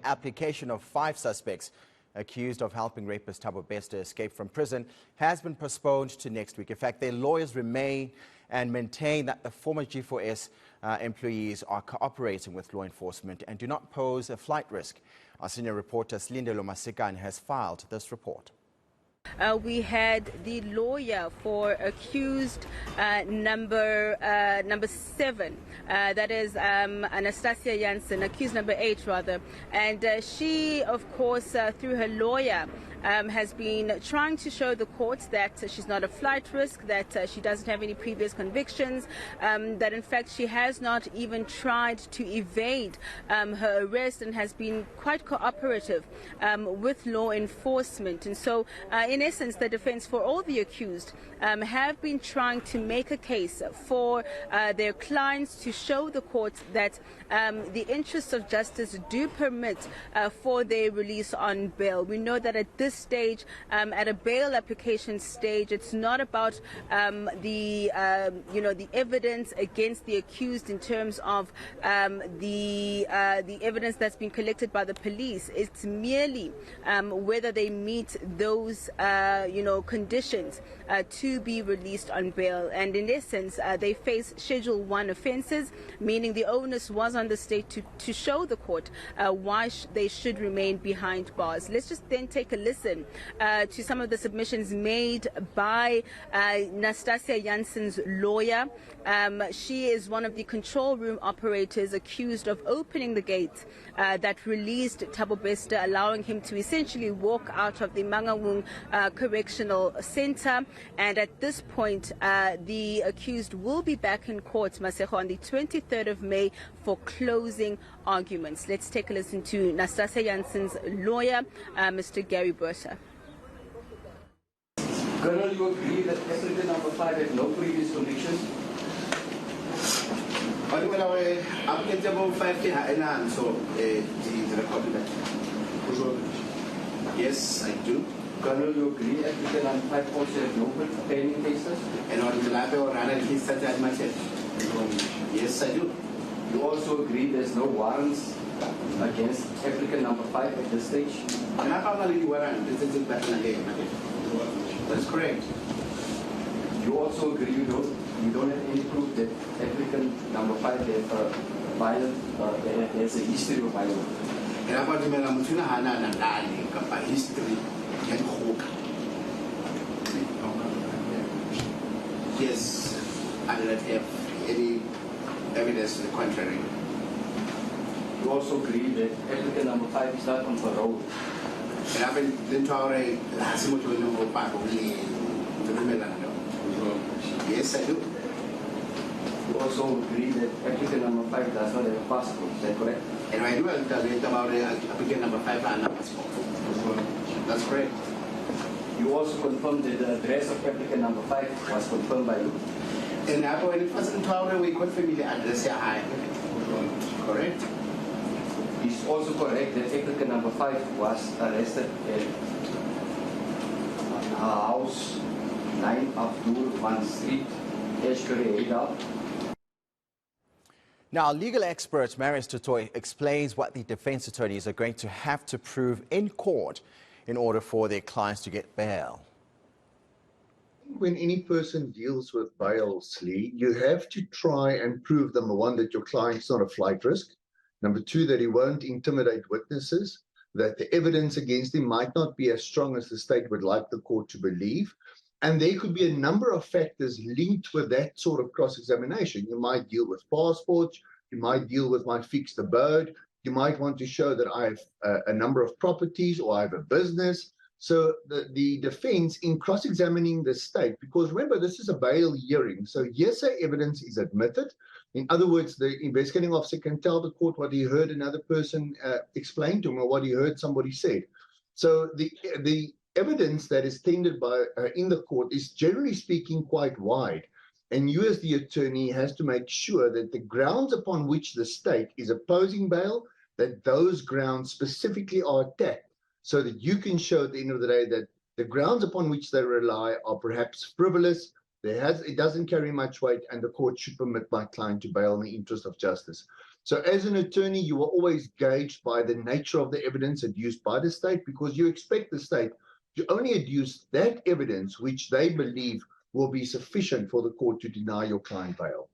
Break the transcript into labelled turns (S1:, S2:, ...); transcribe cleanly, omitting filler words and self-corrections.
S1: application of 5 suspects accused of helping rapist Thabo Bester escape from prison has been postponed to next week. In fact, their lawyers remain and maintain that the former G4S employees are cooperating with law enforcement and do not pose a flight risk. Our senior reporter Silindelo Masikane has filed this report.
S2: We had the lawyer for accused number 7, that is Anastasia Janssen, accused number 8 rather, and she, of course, through her lawyer, has been trying to show the court that she's not a flight risk, that she doesn't have any previous convictions, that in fact she has not even tried to evade her arrest and has been quite cooperative with law enforcement. And so in essence, the defense for all the accused have been trying to make a case for their clients to show the court that the interests of justice do permit for their release on bail. We know that at this stage, at a bail application stage, it's not about the evidence against the accused in terms of the evidence that's been collected by the police. It's merely whether they meet those conditions to be released on bail. And in essence, they face Schedule 1 offences, meaning the onus was on the state to show the court why they should remain behind bars. Let's just then take a listen to some of the submissions made by Nastasia Janssen's lawyer. She is one of the control room operators accused of opening the gates that released Thabo Bester, allowing him to essentially walk out of the Mangaung Correctional Center. And at this point, the accused will be back in court, Masejo, on the 23rd of May for closing arguments. Let's take a listen to Nastasia Janssen's lawyer, Mr. Gary Bursa.
S3: Colonel, you agree that President number 5 had no previous convictions? Yes, I do. Colonel, you agree applicant number 5 also had no pending cases? And on the latter or another case such as myself? Yes, I do. You also agree there's no warrants against applicant number 5 at this stage? And I found a warrant. This is back again. That's correct. You also agree you don't have any proof that applicant number 5 has a violent, has a history of violence? And I want to make a history and hope. Yes, I do not have any evidence to the contrary. You also agree that applicant number 5 is not on parole? And I've been told yes, I do. You also agree that applicant number 5 does not have a passport, is that correct? And I do have about applicant number 5 and a passport. That's correct. You also confirmed that the address of applicant number 5 was confirmed by you? And after the first encounter, we confirmed the address here. Correct? It's also correct that applicant number 5 was arrested at her house, 9 Abdul 1 Street, Eshkari.
S1: Now, legal expert Marius Tutoy explains what the defense attorneys are going to have to prove in court in order for their clients to get bail.
S4: When any person deals with bail, Lee, you have to try and prove, number one, that your client's not a flight risk. Number two, that he won't intimidate witnesses, that the evidence against him might not be as strong as the state would like the court to believe. And there could be a number of factors linked with that sort of cross-examination. You might deal with passports, you might deal with my fixed abode, you might want to show that I have a number of properties or I have a business. So the defense in cross-examining the state, because remember, this is a bail hearing, so hearsay evidence is admitted. In other words, the investigating officer can tell the court what he heard another person explain to him or what he heard somebody said. So the evidence that is tendered by in the court is generally speaking quite wide. And you as the attorney has to make sure that the grounds upon which the state is opposing bail, that those grounds specifically are attacked, so that you can show at the end of the day that the grounds upon which they rely are perhaps frivolous, it doesn't carry much weight, and the court should permit my client to bail in the interest of justice. So as an attorney, you are always gauged by the nature of the evidence adduced by the state, because you expect the state to only adduce that evidence which they believe will be sufficient for the court to deny your client bail.